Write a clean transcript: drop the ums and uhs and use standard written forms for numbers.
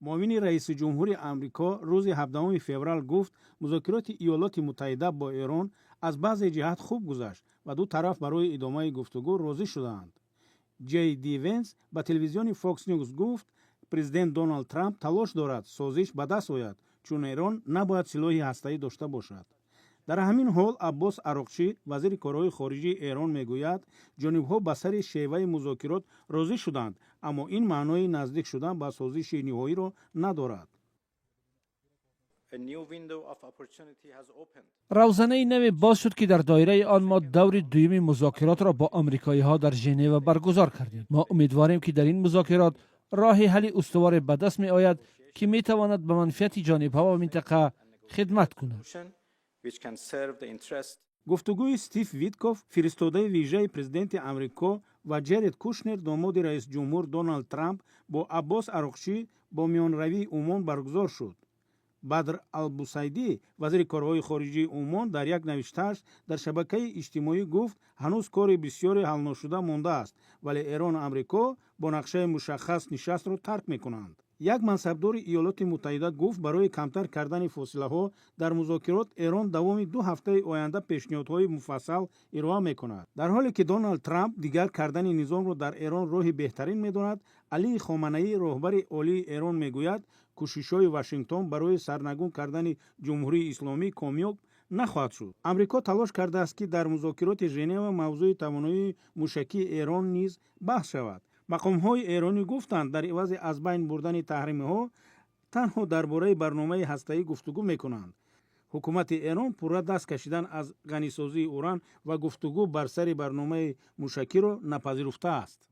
معاون رئیس جمهور آمریکا روز 17 فوریه گفت مذاکرات ایالات متحده با ایران از بعض جهات خوب گذشت و دو طرف برای ادامه گفتگو راضی شدند. جی دی ونس به تلویزیون فاکس نیوز گفت پرزیدنت دونالد ترامپ تلاش دارد سازش به دست آید چون ایران نباید سلاح هسته‌ای داشته باشد. در همین حال عباس عراقچی وزیر کارهای خارجی ایران میگوید جانب‌ها به سر شیوه مذاکرات راضی شدند اما این معنای نزدیک شدن به سازش نهایی را ندارد. روزنه نوی باز شد که در دایره آن ما دور دویم مذاکرات را با آمریکایی ها در ژنو برگزار کردیم. ما امیدواریم که در این مذاکرات راه حل استوار به دست می آید که می تواند به منفعت جانب ها و منطقه خدمت کند. گفتگوی استیو ویتکوف فرستاده ویژه پرزیدنت آمریکا و جرد کوشنر داماد رئیس جمهور دونالد ترامپ با عباس عراقچی با میانروی عمان برگزار شد. بدر البوسیدی وزیر کارهای خارجی عمان در یک نوشته‌اش در شبکه اجتماعی گفت هنوز کار بسیاری حل نشده مانده است ولی ایران و آمریکا با نقشه مشخص نشست را ترک می‌کنند. یک منصبدار ایالات متحده گفت برای کمتر کردن فاصله ها در مذاکرات ایران دوام 2 هفته آینده پیشنهادهای مفصل ارائه می‌کند. در حالی که دونالد ترامپ دیگر کردن نظام را در ایران راه بهترین می‌داند، علی خامنه‌ای رهبر عالی ایران می‌گوید کوشش‌های واشنگتن برای سرنگون کردن جمهوری اسلامی کامیاب نخواهد شد. آمریکا تلاش کرده است که در مذاکرات ژنو موضوع توانایی موشکی ایران نیز بحث شود. مقام‌های ایرانی گفتند در عوض از بین بردن تحریم‌ها تنها درباره برنامه هسته‌ای گفتگو می‌کنند. حکومت ایران پورا دست کشیدن از غنیسازی اوران و گفتگو بر سر برنامه موشکی را نپذیرفته است.